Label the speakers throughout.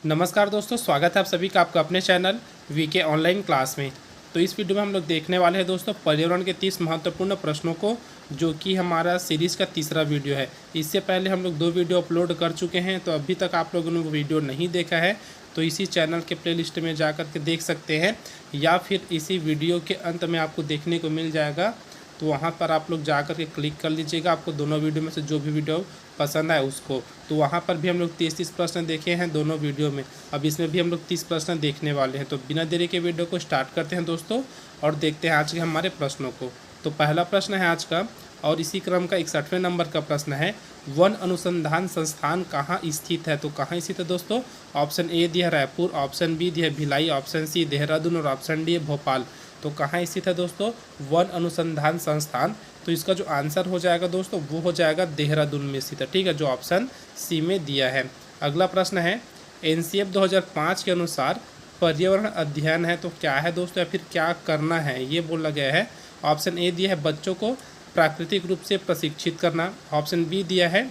Speaker 1: नमस्कार दोस्तों, स्वागत है आप सभी का आपका अपने चैनल वीके ऑनलाइन क्लास में। तो इस वीडियो में हम लोग देखने वाले हैं दोस्तों पर्यावरण के 30 महत्वपूर्ण प्रश्नों को, जो कि हमारा सीरीज़ का तीसरा वीडियो है। इससे पहले हम लोग 2 वीडियो अपलोड कर चुके हैं, तो अभी तक आप लोगों ने वो वीडियो नहीं देखा है तो इसी चैनल के प्लेलिस्ट में जा कर के देख सकते हैं, या फिर इसी वीडियो के अंत में आपको देखने को मिल जाएगा। तो वहाँ पर आप लोग जा कर के क्लिक कर लीजिएगा, आपको दोनों वीडियो में से जो भी वीडियो पसंद आए उसको। तो वहाँ पर भी हम लोग 30 प्रश्न देखे हैं दोनों वीडियो में। अब इसमें भी हम लोग 30 प्रश्न देखने वाले हैं। तो बिना देरी के वीडियो को स्टार्ट करते हैं दोस्तों, और देखते हैं आज के हमारे प्रश्नों को। तो पहला प्रश्न है आज का, और इसी क्रम का 61वें नंबर का प्रश्न है, वन अनुसंधान संस्थान कहाँ स्थित है? तो कहाँ स्थित है दोस्तों? ऑप्शन ए दिया रायपुर, ऑप्शन बी दिया भिलाई, ऑप्शन सी देहरादून और ऑप्शन डी भोपाल। तो कहाँ स्थित है दोस्तों वन अनुसंधान संस्थान? तो इसका जो आंसर हो जाएगा दोस्तों वो हो जाएगा देहरादून में स्थित है, ठीक है, जो ऑप्शन सी में दिया है। अगला प्रश्न है, एनसीएफ 2005 के अनुसार पर्यावरण अध्ययन है तो क्या है दोस्तों, या फिर क्या करना है ये बोला गया है। ऑप्शन ए दिया है बच्चों को प्राकृतिक रूप से प्रशिक्षित करना, ऑप्शन बी दिया है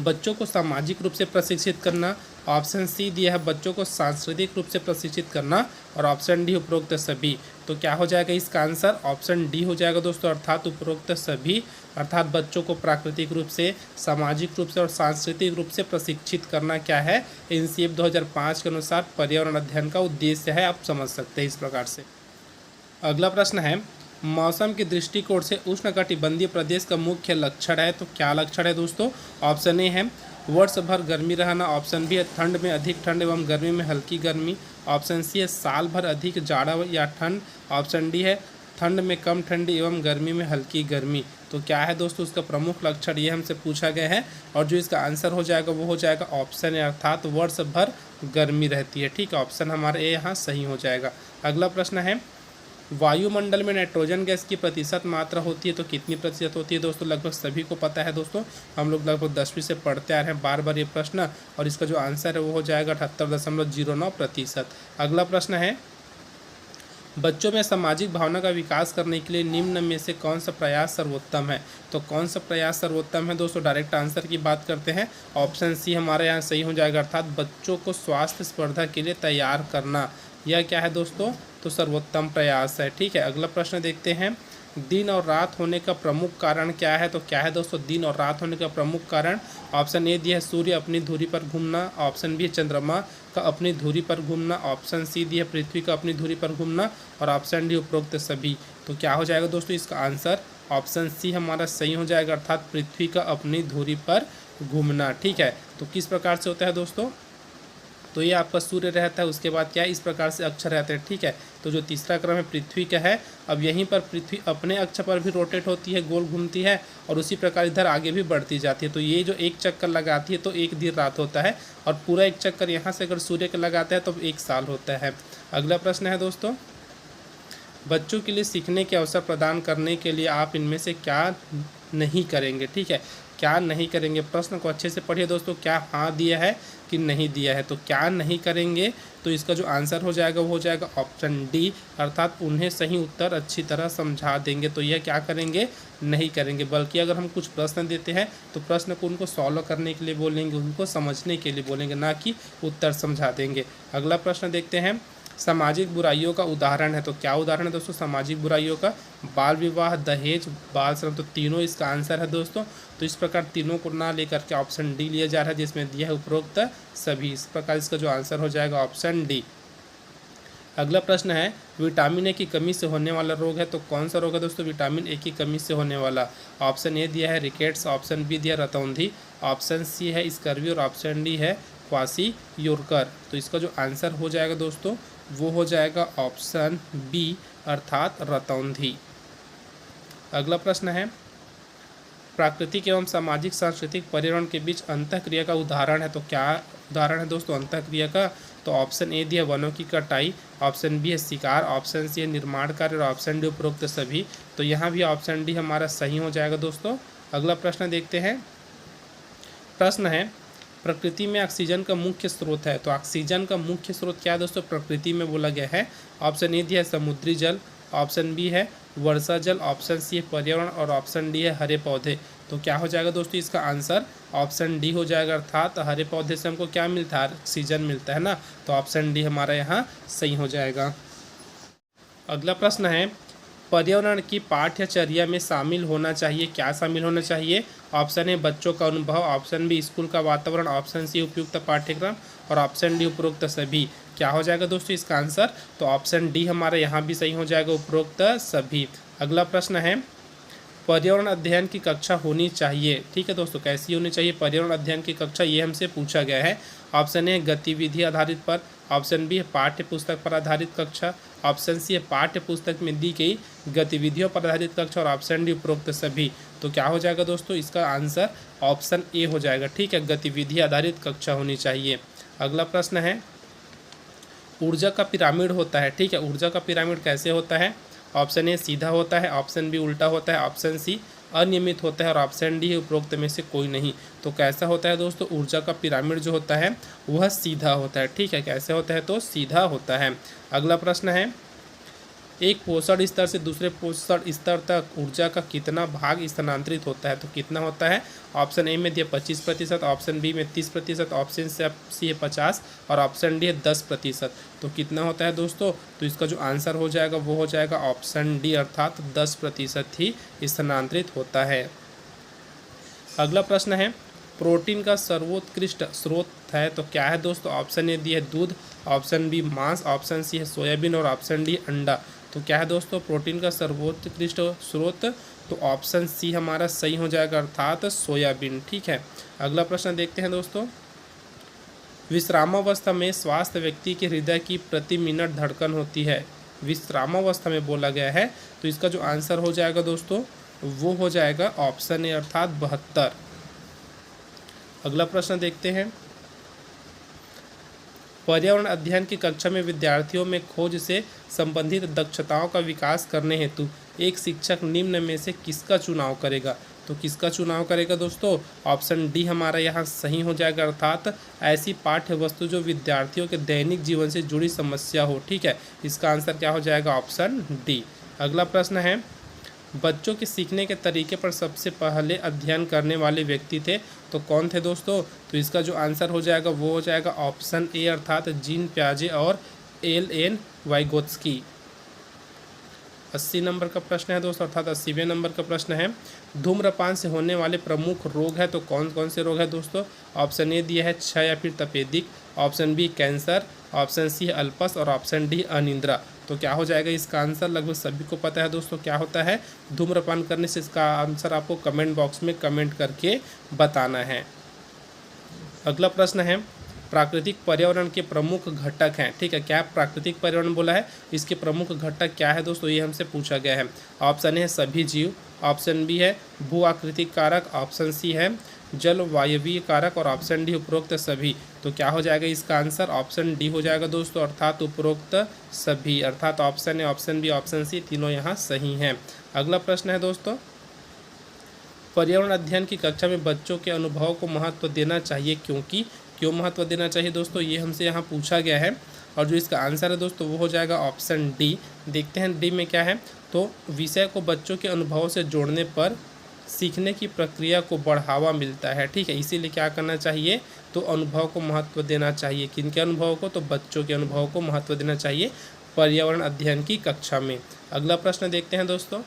Speaker 1: बच्चों को सामाजिक रूप से प्रशिक्षित करना, ऑप्शन सी दिया है बच्चों को सांस्कृतिक रूप से प्रशिक्षित करना, और ऑप्शन डी उपरोक्त सभी। तो क्या हो जाएगा इसका आंसर? ऑप्शन डी हो जाएगा दोस्तों, अर्थात उपरोक्त सभी, अर्थात बच्चों को प्राकृतिक रूप से, सामाजिक रूप से और सांस्कृतिक रूप से प्रशिक्षित करना क्या है, एनसीएफ 2005 के अनुसार पर्यावरण अध्ययन का उद्देश्य है। आप समझ सकते हैं इस प्रकार से। अगला प्रश्न है, मौसम के दृष्टिकोण से उष्णकटिबंधीय प्रदेश का मुख्य लक्षण है तो क्या लक्षण है दोस्तों? ऑप्शन ए है वर्ष भर गर्मी रहना, ऑप्शन बी है ठंड में अधिक ठंड एवं गर्मी में हल्की गर्मी, ऑप्शन सी है साल भर अधिक जाड़ा या ठंड, ऑप्शन डी है ठंड में कम ठंडी एवं गर्मी में हल्की गर्मी। तो क्या है दोस्तों उसका प्रमुख लक्षण, ये हमसे पूछा गया है, और जो इसका आंसर हो जाएगा वो हो जाएगा ऑप्शन ए, अर्थात वर्ष भर गर्मी रहती है, ठीक है। ऑप्शन हमारा ए यहाँ सही हो जाएगा। अगला प्रश्न है, वायुमंडल में नाइट्रोजन गैस की प्रतिशत मात्रा होती है तो कितनी प्रतिशत होती है दोस्तों? लगभग सभी को पता है दोस्तों, हम लोग लगभग 10वीं से पढ़ते आ रहे हैं बार बार ये प्रश्न, और इसका जो आंसर है वो हो जाएगा 78.09%। अगला प्रश्न है, बच्चों में सामाजिक भावना का विकास करने के लिए निम्न में से कौन सा प्रयास सर्वोत्तम है? तो कौन सा प्रयास सर्वोत्तम है दोस्तों? डायरेक्ट आंसर की बात करते हैं, ऑप्शन सी हमारे यहाँ सही हो जाएगा, अर्थात बच्चों को स्वास्थ्य स्पर्धा के लिए तैयार करना। यह क्या है दोस्तों? तो सर्वोत्तम प्रयास है, ठीक है। अगला प्रश्न देखते हैं, दिन और रात होने का प्रमुख कारण क्या है? तो क्या है दोस्तों दिन और रात होने का प्रमुख कारण? ऑप्शन ए दिया है सूर्य अपनी धुरी पर घूमना, ऑप्शन बी है चंद्रमा का अपनी धुरी पर घूमना, ऑप्शन सी दिया है पृथ्वी का अपनी धुरी पर घूमना, और ऑप्शन डी उपरोक्त सभी। तो क्या हो जाएगा दोस्तों इसका आंसर? ऑप्शन सी हमारा सही हो जाएगा, अर्थात पृथ्वी का अपनी धुरी पर घूमना, ठीक है। तो किस प्रकार से होता है दोस्तों? तो ये आपका सूर्य रहता है, उसके बाद क्या है इस प्रकार से अक्ष रहते हैं, ठीक है। तो जो तीसरा क्रम है पृथ्वी का है। अब यहीं पर पृथ्वी अपने अक्ष पर भी रोटेट होती है, गोल घूमती है, और उसी प्रकार इधर आगे भी बढ़ती जाती है। तो ये जो एक चक्कर लगाती है तो एक दिन रात होता है, और पूरा एक चक्कर यहाँ से अगर सूर्य का लगाता है तो 1 साल होता है। अगला प्रश्न है दोस्तों, बच्चों के लिए सीखने के अवसर प्रदान करने के लिए आप इनमें से क्या नहीं करेंगे? ठीक है, क्या नहीं करेंगे, प्रश्न को अच्छे से पढ़िए दोस्तों, क्या हाँ दिया है कि नहीं दिया है। तो क्या नहीं करेंगे, तो इसका जो आंसर हो जाएगा वो हो जाएगा ऑप्शन डी, अर्थात उन्हें सही उत्तर अच्छी तरह समझा देंगे। तो यह क्या करेंगे? नहीं करेंगे। बल्कि अगर हम कुछ प्रश्न देते हैं तो प्रश्न को उनको सॉल्व करने के लिए बोलेंगे, उनको समझने के लिए बोलेंगे, ना कि उत्तर समझा देंगे। अगला प्रश्न देखते हैं, सामाजिक बुराइयों का उदाहरण है तो क्या उदाहरण है दोस्तों सामाजिक बुराइयों का? बाल विवाह, दहेज, बाल श्रम, तो तीनों इसका आंसर है दोस्तों। तो इस प्रकार तीनों को ना लेकर के ऑप्शन डी लिया जा रहा है, जिसमें दिया है उपरोक्त सभी। इस प्रकार इसका जो आंसर हो जाएगा ऑप्शन डी। अगला प्रश्न है, विटामिन ए की कमी से होने वाला रोग है तो कौन सा रोग है दोस्तों विटामिन ए की कमी से होने वाला? ऑप्शन ए दिया है रिकेट्स, ऑप्शन बी दिया रतौंधी, ऑप्शन सी है स्कर्वी, और ऑप्शन डी है क्वासी-योरकर। तो इसका जो आंसर हो जाएगा दोस्तों वो हो जाएगा ऑप्शन बी, अर्थात रतौंधी। अगला प्रश्न है, प्राकृतिक एवं सामाजिक सांस्कृतिक पर्यावरण के बीच अंतःक्रिया का उदाहरण है तो क्या उदाहरण है दोस्तों अंतःक्रिया का? तो ऑप्शन ए दिया वनों की कटाई, ऑप्शन बी है शिकार, ऑप्शन सी है निर्माण कार्य, और ऑप्शन डी उपरोक्त सभी। तो यहाँ भी ऑप्शन डी हमारा सही हो जाएगा दोस्तों। अगला प्रश्न देखते हैं, प्रश्न है, प्रकृति में ऑक्सीजन का मुख्य स्रोत है तो ऑक्सीजन का मुख्य स्रोत क्या है दोस्तों प्रकृति में बोला गया है? ऑप्शन ए दिया है समुद्री जल, ऑप्शन बी है वर्षा जल, ऑप्शन सी है पर्यावरण और ऑप्शन डी है हरे पौधे। तो क्या हो जाएगा दोस्तों इसका आंसर ऑप्शन डी हो जाएगा, अर्थात हरे पौधे से हमको क्या मिलता है, ऑक्सीजन मिलता है ना। तो ऑप्शन डी हमारा यहाँ सही हो जाएगा। अगला प्रश्न है पर्यावरण की पाठ्यचर्या में शामिल होना चाहिए, क्या शामिल होना चाहिए। ऑप्शन ए बच्चों का अनुभव, ऑप्शन बी स्कूल का वातावरण, ऑप्शन सी उपयुक्त पाठ्यक्रम और ऑप्शन डी उपरोक्त सभी। क्या हो जाएगा दोस्तों इसका आंसर, तो ऑप्शन डी हमारा यहाँ भी सही हो जाएगा, उपरोक्त सभी। अगला प्रश्न है पर्यावरण अध्ययन की कक्षा होनी चाहिए, ठीक है दोस्तों, कैसी होनी चाहिए पर्यावरण अध्ययन की कक्षा, ये हमसे पूछा गया है। ऑप्शन ए गतिविधि आधारित पर, ऑप्शन बी है पाठ्य पुस्तक पर आधारित कक्षा, ऑप्शन सी है पाठ्य पुस्तक में दी गई गतिविधियों पर आधारित कक्षा और ऑप्शन डी उपरोक्त सभी। तो क्या हो जाएगा दोस्तों इसका आंसर ऑप्शन ए हो जाएगा, ठीक है, गतिविधि आधारित कक्षा होनी चाहिए। अगला प्रश्न है ऊर्जा का पिरामिड होता है, ठीक है, ऊर्जा का पिरामिड कैसे होता है। ऑप्शन ए सीधा होता है, ऑप्शन बी उल्टा होता है, ऑप्शन सी अनियमित होता है और ऑप्शन डी है उपरोक्त में से कोई नहीं। तो कैसा होता है दोस्तों ऊर्जा का पिरामिड जो होता है वह सीधा होता है, ठीक है, कैसे होता है तो सीधा होता है। अगला प्रश्न है एक पोषण स्तर से दूसरे पोषण स्तर तक ऊर्जा का कितना भाग स्थानांतरित होता है, तो कितना होता है। ऑप्शन ए में दिया 25%, ऑप्शन बी में 30%, ऑप्शन सी है 50 और ऑप्शन डी है 10%। तो कितना होता है दोस्तों, तो इसका जो आंसर हो जाएगा वो हो जाएगा ऑप्शन डी, अर्थात 10% ही स्थानांतरित होता है। अगला प्रश्न है प्रोटीन का सर्वोत्कृष्ट स्रोत है, तो क्या है दोस्तों। ऑप्शन ए दिया है दूध, ऑप्शन बी मांस, ऑप्शन सी है सोयाबीन और ऑप्शन डी अंडा। तो क्या है दोस्तों प्रोटीन का सर्वोत्कृष्ट स्रोत, तो ऑप्शन सी हमारा सही हो जाएगा, अर्थात सोयाबीन, ठीक है। अगला प्रश्न देखते हैं दोस्तों विश्रामावस्था में स्वस्थ व्यक्ति के हृदय की प्रति मिनट धड़कन होती है, विश्रामावस्था में बोला गया है। तो इसका जो आंसर हो जाएगा दोस्तों वो हो जाएगा ऑप्शन ए, अर्थात 72। अगला प्रश्न देखते हैं पर्यावरण अध्ययन की कक्षा में विद्यार्थियों में खोज से संबंधित दक्षताओं का विकास करने हेतु एक शिक्षक निम्न में से किसका चुनाव करेगा। तो किसका चुनाव करेगा दोस्तों, ऑप्शन डी हमारा यहाँ सही हो जाएगा, अर्थात ऐसी पाठ्य वस्तु जो विद्यार्थियों के दैनिक जीवन से जुड़ी समस्या हो, ठीक है, इसका आंसर क्या हो जाएगा ऑप्शन डी। अगला प्रश्न है बच्चों के सीखने के तरीके पर सबसे पहले अध्ययन करने वाले व्यक्ति थे, तो कौन थे दोस्तों। तो इसका जो आंसर हो जाएगा वो हो जाएगा ऑप्शन ए, अर्थात जीन प्याजे और एल.एन. वाइगोत्स्की। 80 नंबर का प्रश्न है दोस्तों, अर्थात 80वें नंबर का प्रश्न है धूम्रपान से होने वाले प्रमुख रोग है, तो कौन कौन से रोग है दोस्तों। ऑप्शन ए दिया है क्षय या फिर तपेदिक, option B cancer, option C है अल्पस और ऑप्शन डी अनिद्रा। तो क्या हो जाएगा इसका आंसर, लगभग सभी को पता है दोस्तों क्या होता है धूम्रपान करने से। इसका आंसर आपको कमेंट बॉक्स में कमेंट करके बताना है। अगला प्रश्न है प्राकृतिक पर्यावरण के प्रमुख घटक हैं, ठीक है, क्या प्राकृतिक पर्यावरण बोला है, इसके प्रमुख घटक क्या है दोस्तों, ये हमसे पूछा गया है। ऑप्शन है सभी जीव, ऑप्शन बी है भू आकृतिक कारक, ऑप्शन सी है जलवायवीय कारक और ऑप्शन डी उपरोक्त सभी। तो क्या हो जाएगा इसका आंसर, ऑप्शन डी हो जाएगा दोस्तों, अर्थात उपरोक्त सभी, अर्थात ऑप्शन है, ऑप्शन बी, ऑप्शन सी तीनों यहाँ सही हैं। अगला प्रश्न है दोस्तों पर्यावरण अध्ययन की कक्षा में बच्चों के अनुभव को महत्व देना चाहिए, क्यों महत्व देना चाहिए दोस्तों, ये हमसे यहाँ पूछा गया है। और जो इसका आंसर है दोस्तों वो हो जाएगा ऑप्शन डी। देखते हैं डी में क्या है, तो विषय को बच्चों के अनुभव से जोड़ने पर सीखने की प्रक्रिया को बढ़ावा मिलता है, ठीक है, इसीलिए क्या करना चाहिए, तो अनुभव को महत्व देना चाहिए। किनके अनुभव को, तो बच्चों के अनुभव को महत्व देना चाहिए पर्यावरण अध्ययन की कक्षा में। अगला प्रश्न देखते हैं दोस्तों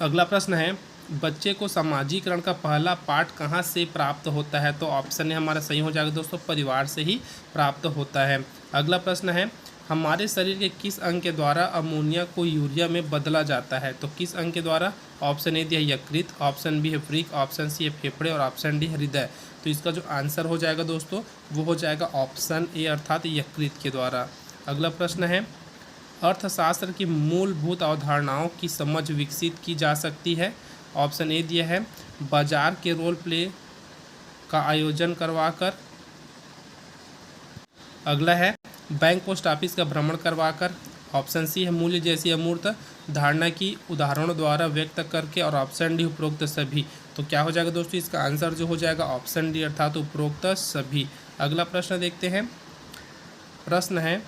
Speaker 1: अगला प्रश्न है बच्चे को सामाजिकरण का पहला पाठ कहाँ से प्राप्त होता है, तो ऑप्शन है हमारा सही हो जाएगा दोस्तों, परिवार से ही प्राप्त होता है। अगला प्रश्न है हमारे शरीर के किस अंग के द्वारा अमोनिया को यूरिया में बदला जाता है, तो किस अंग के द्वारा। ऑप्शन ए दिया है यकृत, ऑप्शन बी है वृक्क, ऑप्शन सी है फेफड़े और ऑप्शन डी है हृदय। तो इसका जो आंसर हो जाएगा दोस्तों वो हो जाएगा ऑप्शन ए, अर्थात यकृत के द्वारा। अगला प्रश्न है अर्थशास्त्र की मूलभूत अवधारणाओं की समझ विकसित की जा सकती है। ऑप्शन ए दिया है बाजार के रोल प्ले का आयोजन करवाकर, अगला है बैंक पोस्ट ऑफिस का भ्रमण करवाकर, ऑप्शन सी है मूल्य जैसी अमूर्त धारणा की उदाहरणों द्वारा व्यक्त करके और ऑप्शन डी उपरोक्त सभी। तो क्या हो जाएगा दोस्तों इसका आंसर जो हो जाएगा ऑप्शन डी, अर्थात उपरोक्त सभी। अगला प्रश्न देखते हैं प्रश्न है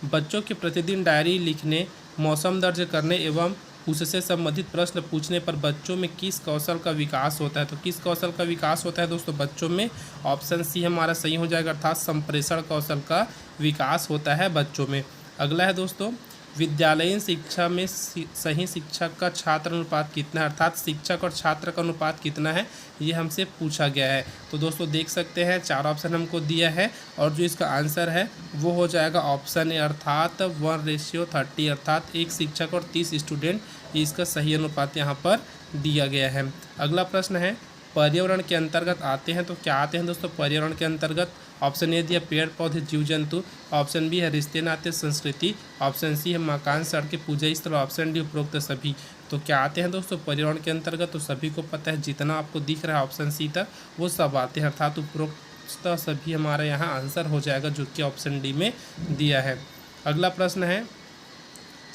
Speaker 1: बच्चों के प्रतिदिन डायरी लिखने, मौसम दर्ज करने एवं उससे संबंधित प्रश्न पूछने पर बच्चों में किस कौशल का विकास होता है? तो किस कौशल का विकास होता है दोस्तों बच्चों में? ऑप्शन सी हमारा सही हो जाएगा, अर्थात संप्रेषण कौशल का विकास होता है बच्चों में। अगला है दोस्तों, विद्यालयीन शिक्षा में सही शिक्षक का छात्र अनुपात कितना है? अर्थात शिक्षक और छात्र का अनुपात कितना है, ये हमसे पूछा गया है। तो दोस्तों देख सकते हैं 4 ऑप्शन हमको दिया है और जो इसका आंसर है वो हो जाएगा ऑप्शन ए, अर्थात 1:30, अर्थात 1 शिक्षक और 30 स्टूडेंट, इसका सही अनुपात यहाँ पर दिया गया है। अगला प्रश्न है, पर्यावरण के अंतर्गत आते हैं तो क्या आते हैं दोस्तों पर्यावरण के अंतर्गत? ऑप्शन ए दिया पेड़ पौधे जीव जंतु, ऑप्शन बी है रिश्ते नाते संस्कृति, ऑप्शन सी है मकान सड़कें पूजा स्थल, ऑप्शन डी उपरोक्त सभी। तो क्या आते हैं दोस्तों पर्यावरण के अंतर्गत? तो सभी को पता है, जितना आपको दिख रहा है ऑप्शन सी तक वो सब आते हैं, अर्थात उपरोक्त सभी हमारा यहाँ आंसर हो जाएगा जो कि ऑप्शन डी में दिया है। अगला प्रश्न है,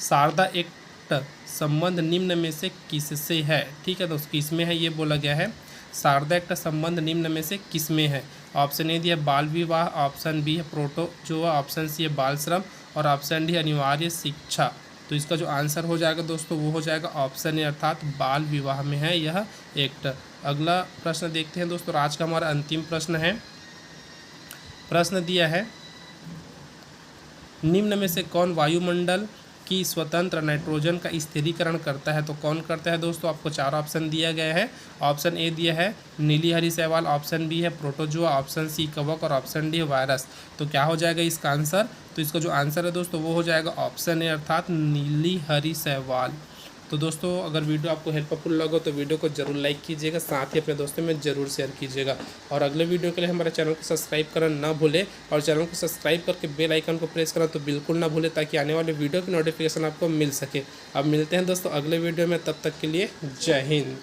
Speaker 1: शारदा एक्ट संबंध निम्न में से किससे है? ठीक है दोस्तों, किसमें है ये बोला गया है, शारदा एक्ट संबंध निम्न में से किसमें है? ऑप्शन ए दिया बाल विवाह, ऑप्शन बी है प्रोटोजोआ, ऑप्शन सी है बाल श्रम और ऑप्शन डी अनिवार्य शिक्षा। तो इसका जो आंसर हो जाएगा दोस्तों वो हो जाएगा ऑप्शन ए, अर्थात बाल विवाह में है यह एक्ट। अगला प्रश्न देखते हैं दोस्तों, आज का हमारा अंतिम प्रश्न है। प्रश्न दिया है, निम्न में से कौन वायुमंडल की स्वतंत्र नाइट्रोजन का स्थिरीकरण करता है? तो कौन करता है दोस्तों? आपको 4 ऑप्शन दिया गया है। ऑप्शन ए दिया है नीली हरी शैवाल, ऑप्शन बी है प्रोटोजोआ, ऑप्शन सी कवक और ऑप्शन डी है वायरस। तो क्या हो जाएगा इसका आंसर? तो इसका जो आंसर है दोस्तों वो हो जाएगा ऑप्शन ए, अर्थात नीली हरी शैवाल। तो दोस्तों अगर वीडियो आपको हेल्पफुल लगा तो वीडियो को जरूर लाइक कीजिएगा, साथ ही अपने दोस्तों में ज़रूर शेयर कीजिएगा और अगले वीडियो के लिए हमारे चैनल को सब्सक्राइब करना ना भूलें और चैनल को सब्सक्राइब करके बेल आइकन को प्रेस करना तो बिल्कुल ना भूलें, ताकि आने वाले वीडियो की नोटिफिकेशन आपको मिल सके। अब मिलते हैं दोस्तों अगले वीडियो में, तब तक के लिए जय हिंद।